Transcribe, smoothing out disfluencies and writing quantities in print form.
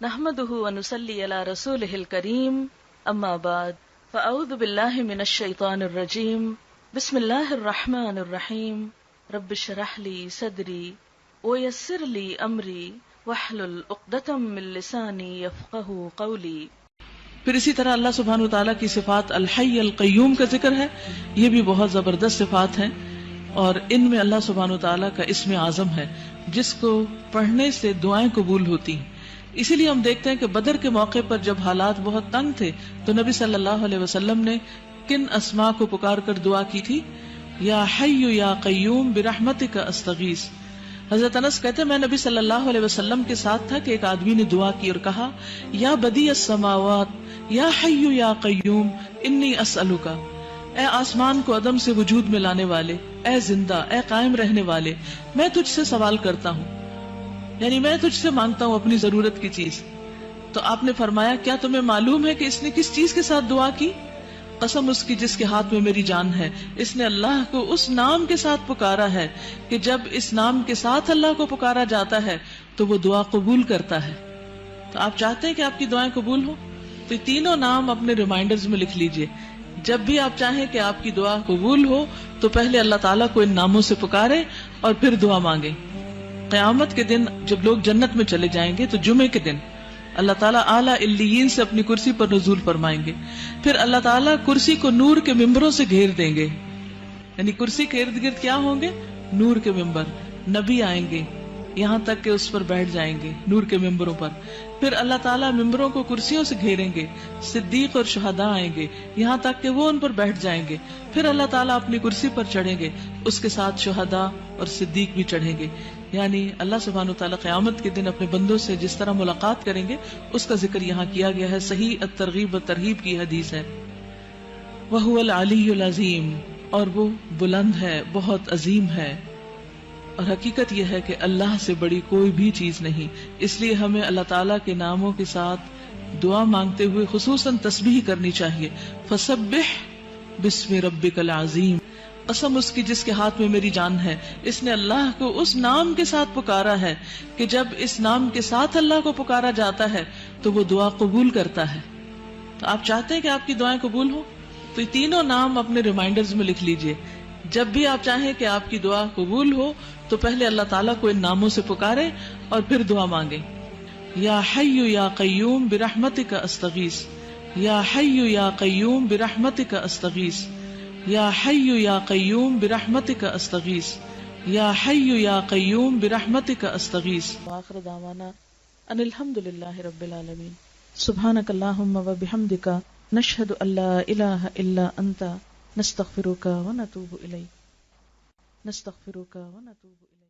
نحمده ونصلي على رسوله الكريم اما بعد فاعوذ بالله من الشيطان الرجيم بسم الله الرحمن الرحيم رب اشرح لي صدري ويسر لي امري واحلل عقدة من لساني يفقهوا قولي۔ پھر اسی طرح اللہ سبحانہ وتعالیٰ کی صفات الحی القیوم کا ذکر ہے، یہ بھی بہت زبردست صفات ہیں، اور ان میں اللہ سبحانہ وتعالیٰ کا اسم اعظم ہے جس کو پڑھنے سے دعائیں قبول ہوتی ہیں۔ اسی لیے ہم دیکھتے ہیں کہ بدر کے موقع پر جب حالات بہت تنگ تھے تو نبی صلی اللہ علیہ وسلم نے کن اسماء کو پکار کر دعا کی تھی؟ یا حی یا قیوم برحمتک استغیث۔ حضرت انس کہتے ہیں میں نبی صلی اللہ علیہ وسلم کے ساتھ تھا کہ ایک آدمی نے دعا کی اور کہا یا بدیع السماوات یا حی یا قیوم انی اسألک، اے آسمان کو عدم سے وجود میں لانے والے، اے زندہ، اے قائم رہنے والے، میں تجھ سے سوال کرتا ہوں، یعنی میں تجھ سے مانگتا ہوں اپنی ضرورت کی چیز۔ تو آپ نے فرمایا کیا تمہیں معلوم ہے کہ اس نے کس چیز کے ساتھ دعا کی؟ قسم اس کی جس کے ہاتھ میں میری جان ہے، اس نے اللہ کو اس نام کے ساتھ پکارا ہے کہ جب اس نام کے ساتھ اللہ کو پکارا جاتا ہے تو وہ دعا قبول کرتا ہے۔ تو آپ چاہتے ہیں کہ آپ کی دعائیں قبول ہوں تو یہ تینوں نام اپنے ریمائنڈرز میں لکھ لیجئے۔ جب بھی آپ چاہیں کہ آپ کی دعا قبول ہو تو پہلے اللہ تعالیٰ کو ان ناموں سے پکارے اور پھر دعا مانگیں۔ قیامت کے دن جب لوگ جنت میں چلے جائیں گے تو جمعے کے دن اللہ تعالیٰ اعلیٰ علیین سے اپنی کرسی پر نزول فرمائیں گے، پھر اللہ تعالیٰ کرسی کو نور کے ممبروں سے گھیر دیں گے، یعنی کرسی کے ارد گرد کیا ہوں گے؟ نور کے ممبر، نبی آئیں گے یہاں تک کہ اس پر بیٹھ جائیں گے نور کے ممبروں پر، پھر اللہ تعالیٰ ممبروں کو کرسیوں سے گھیریں گے، صدیق اور شہداء آئیں گے یہاں تک کہ وہ ان پر بیٹھ جائیں گے، پھر اللہ تعالیٰ اپنی کرسی پر چڑھیں گے، اس کے ساتھ شہداء اور صدیق بھی چڑھیں گے۔ یعنی اللہ سبحانہ وتعالیٰ قیامت کے دن اپنے بندوں سے جس طرح ملاقات کریں گے اس کا ذکر یہاں کیا گیا ہے۔ صحیح الترغیب و ترہیب کی حدیث ہے۔ وَهُوَ الْعَلِيُّ الْعَظِيمُ، اور وہ بلند ہے، بہت عظیم ہے، اور حقیقت یہ ہے کہ اللہ سے بڑی کوئی بھی چیز نہیں، اس لیے ہمیں اللہ تعالیٰ کے ناموں کے ساتھ دعا مانگتے ہوئے خصوصاً تسبیح کرنی چاہیے۔ فَسَبِّحْ بِاسْمِ رَبِّكَ الْعَظِيمِ، قسم اس کی جس کے ہاتھ میں میری جان ہے، اس نے اللہ کو اس نام کے ساتھ پکارا ہے کہ جب اس نام کے ساتھ اللہ کو پکارا جاتا ہے تو وہ دعا قبول کرتا ہے۔ تو آپ چاہتے ہیں کہ آپ کی دعائیں قبول ہوں تو یہ تینوں نام اپنے ریمائنڈرز میں لکھ لیجئے۔ جب بھی آپ چاہیں کہ آپ کی دعا قبول ہو تو پہلے اللہ تعالیٰ کو ان ناموں سے پکارے اور پھر دعا مانگیں۔ یا حی یا قیوم برحمتک استغیث، یا حی یا قیوم برحمتک استغیث، یا حی یا قیوم برحمتک استغیث، یا حی یا قیوم برحمتک استغیث۔ وآخر دعوانا ان الحمد للہ رب العالمین۔ سبحانک اللہم و بحمدک نشہد ان لا الہ الا انت نستغفرک و نتوب الیک، نستغفرک و نتوب الیک۔